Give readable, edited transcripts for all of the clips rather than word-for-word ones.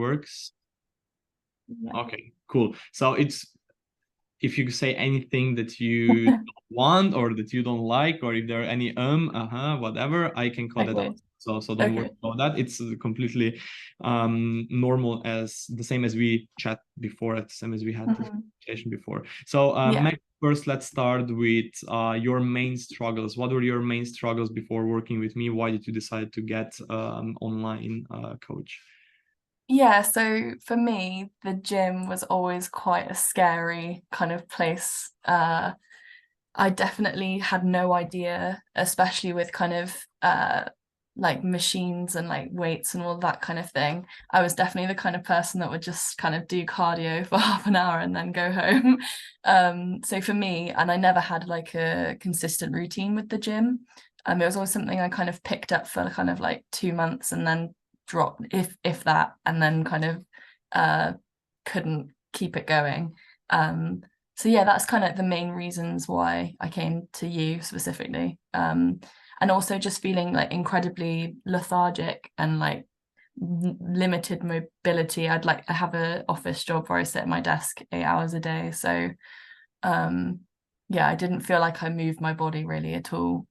works? Yeah. Okay, cool. So it's if you say anything that you don't want or that you don't like, or if there are any whatever, I can cut it Okay. out. So don't worry Okay. about that. It's completely normal, as the same as we chat before, the same as we had the Mhm. conversation before. So Yeah. Meg, first let's start with your main struggles. What were your main struggles before working with me? Why did you decide to get online coach? Yeah, so for me, the gym was always quite a scary kind of place. I definitely had no idea, especially with kind of like machines and like weights and all that kind of thing. I was definitely the kind of person that would just kind of do cardio for half an hour and then go home. So for me, and I never had like a consistent routine with the gym. It was always something I kind of picked up for kind of like 2 months and then dropped, if that, and then kind of uh couldn't keep it going. So yeah, that's kind of the main reasons why I came to you specifically. And also just feeling like incredibly lethargic and like limited mobility. I have an office job where I sit at my desk 8 hours a day. So um yeah, I didn't feel like I moved my body really at all.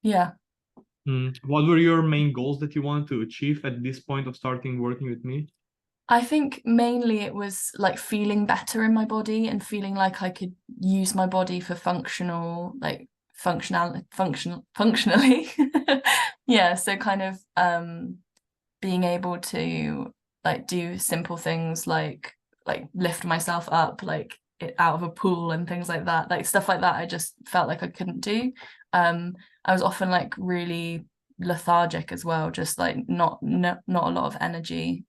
Yeah. What were your main goals that you wanted to achieve at this point of starting working with me? I think mainly it was like feeling better in my body and feeling like I could use my body for functionally. Yeah, so kind of being able to like do simple things like lift myself up like out of a pool and things like that. Like stuff like that I just felt like I couldn't do. I was often like really lethargic as well, just like not a lot of energy.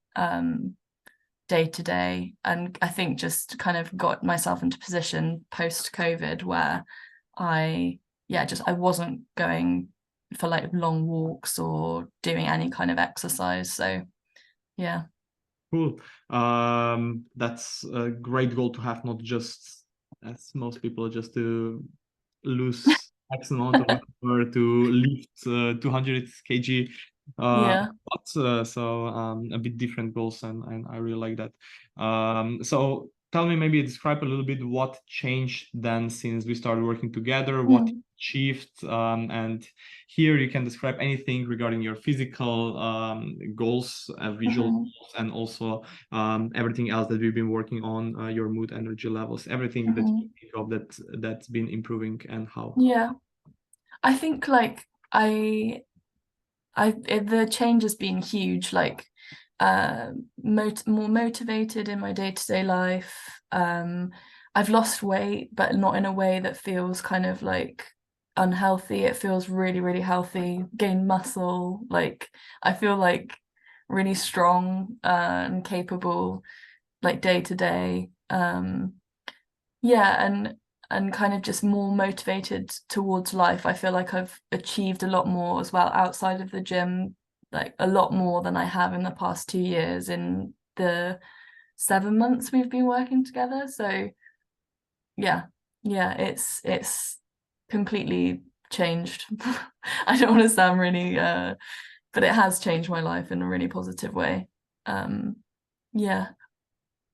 Day to day. And I think just kind of got myself into position post COVID where I wasn't going for like long walks or doing any kind of exercise. So yeah. Cool. That's a great goal to have, not just as most people, just to lose X amount of or to lift 200 kg. Yeah. A bit different goals, and I really like that. So tell me, maybe describe a little bit what changed then since we started working together, what you Mm. achieved, and here you can describe anything regarding your physical goals, visual Mhm. goals, and also everything else that we've been working on, your mood, energy levels, everything that you Mhm. think of that's been improving and how. Yeah. I think like the change has been huge, like more motivated in my day-to-day life. I've lost weight, but not in a way that feels kind of like unhealthy. It feels really, really healthy. Gained muscle, like I feel like really strong and capable, like day to day. Yeah, and kind of just more motivated towards life. I feel like I've achieved a lot more as well outside of the gym, like a lot more than I have in the past 2 years in the 7 months we've been working together. So yeah, yeah, it's completely changed. I don't want to sound really but it has changed my life in a really positive way. Um yeah.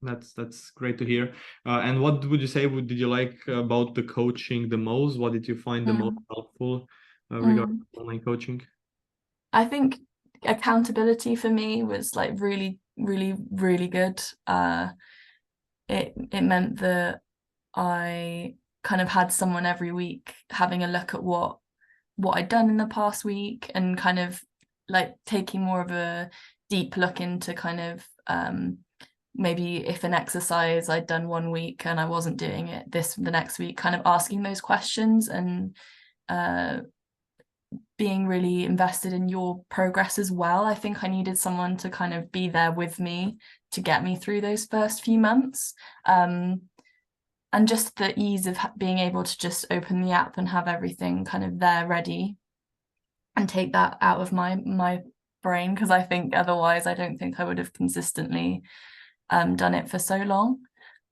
That's great to hear. And what would you say did you like about the coaching the most? What did you find the most Mm, helpful regarding mm. online coaching? I think accountability for me was like really, really, really good. It meant that I kind of had someone every week having a look at what I'd done in the past week and kind of like taking more of a deep look into kind of maybe if an exercise I'd done one week and I wasn't doing it the next week, kind of asking those questions and uh being really invested in your progress as well. I think I needed someone to kind of be there with me to get me through those first few months. Um, and just the ease of being able to just open the app and have everything kind of there ready and take that out of my brain, because I think otherwise I don't think I would have consistently done it for so long.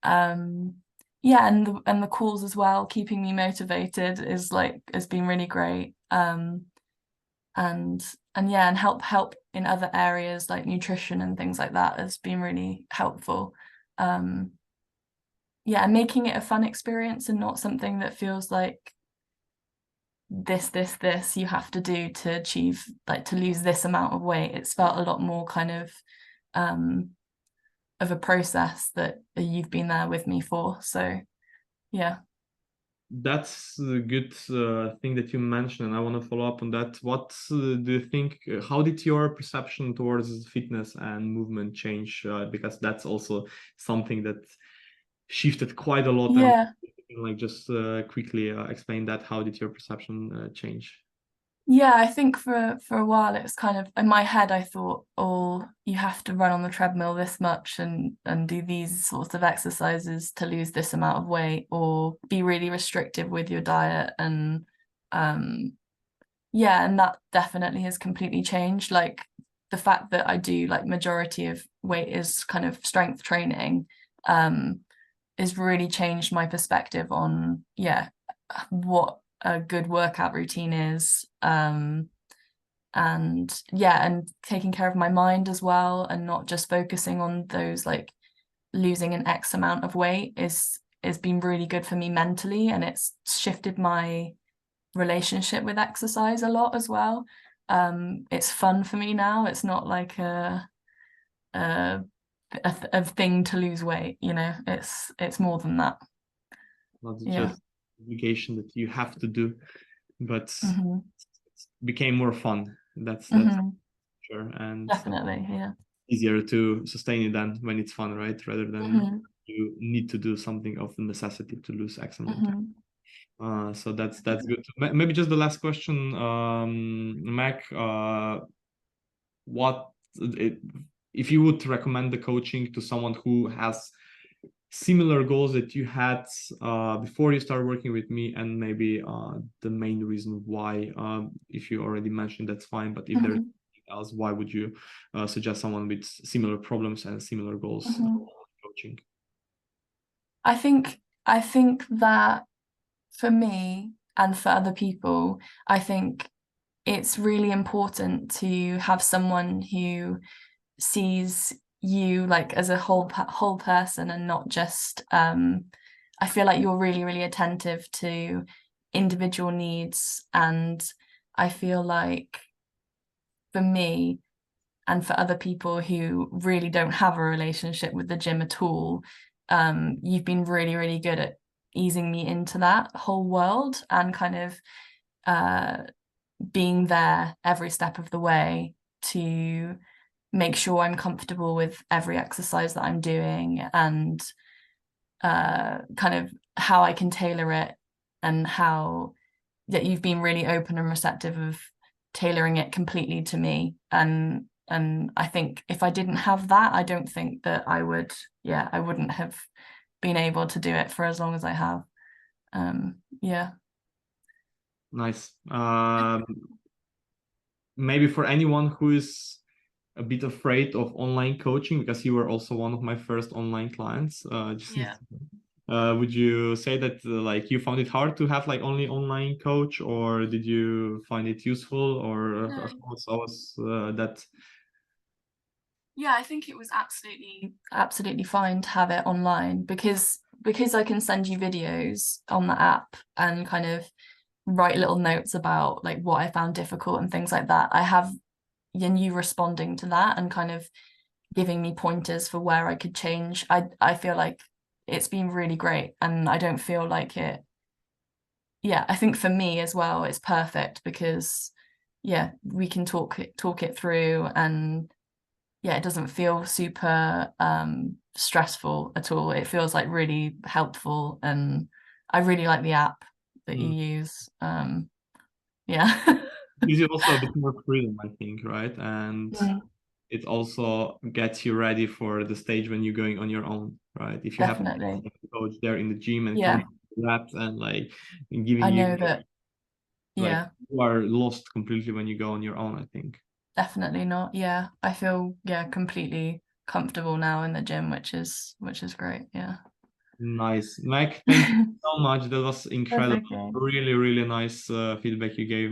Um, yeah, and the calls as well, keeping me motivated is like has been really great. and yeah, and help in other areas like nutrition and things like that has been really helpful. Yeah, and making it a fun experience and not something that feels like this you have to do to achieve, like, to lose this amount of weight. It's felt a lot more kind of a process that you've been there with me for. So yeah. That's a good thing that you mentioned, and I want to follow up on that. What do you think? How did your perception towards fitness and movement change? Because that's also something that shifted quite a lot. And Yeah. like, just quickly explain that. How did your perception change? Yeah, I think for a while it was kind of in my head. I thought, oh, you have to run on the treadmill this much and do these sorts of exercises to lose this amount of weight, or be really restrictive with your diet. And yeah, and that definitely has completely changed. Like, the fact that I do, like, majority of weight is kind of strength training has really changed my perspective on, yeah, what a good workout routine is. And yeah, and taking care of my mind as well, and not just focusing on those, like, losing an X amount of weight is been really good for me mentally, and it's shifted my relationship with exercise a lot as well. It's fun for me now. It's not like a, a thing to lose weight, you know. It's more than that. Not Yeah. just obligation that you have to do, but Hmm. it became more fun. That's Hmm. sure, and Definitely. Yeah. easier to sustain it than when it's fun, right? Rather than Hmm. you need to do something of necessity to lose X amount. Hmm. So that's good. Maybe just the last question, Mac. What if you would recommend the coaching to someone who has similar goals that you had before you started working with me, and maybe the main reason why, if you already mentioned, that's fine, but if there's Hmm. anything else, why would you suggest someone with similar problems and similar goals Hmm. coaching? I think that for me and for other people, I think it's really important to have someone who sees you, like, as a whole person, and not just I feel like you're really, really attentive to individual needs. And I feel like for me and for other people who really don't have a relationship with the gym at all, you've been really, really good at easing me into that whole world, and kind of uh, being there every step of the way to make sure I'm comfortable with every exercise that I'm doing, and kind of how I can tailor it, and how that you've been really open and receptive of tailoring it completely to me. And I think if I didn't have that, I don't think that I wouldn't have been able to do it for as long as I have. Yeah. Nice. Maybe for anyone who is a bit afraid of online coaching, because you were also one of my first online clients, Yeah. would you say that like you found it hard to have like only online coach, or did you find it useful, or No. how was that? Yeah, I think it was absolutely fine to have it online, because I can send you videos on the app and kind of write little notes about, like, what I found difficult and things like that. I have you responding to that and kind of giving me pointers for where I could change. I feel like it's been really great, and I don't feel like it. Yeah, I think for me as well, it's perfect, because yeah, we can talk it through, and yeah, it doesn't feel super stressful at all. It feels like really helpful, and I really like the app that you Mm. use. Yeah. Gives you also a bit more freedom, I think, right? And Mm, it also gets you ready for the stage when you're going on your own, right? If you have definitely. a coach there in the gym and Yeah, coaching reps and like giving I you, know that. like, Yeah, you are lost completely when you go on your own, I think. definitely not. Yeah, I feel, yeah, completely comfortable now in the gym, which is great. Yeah. Nice. Mac, thank you so much. That was That's incredible. okay. Really, really nice feedback you gave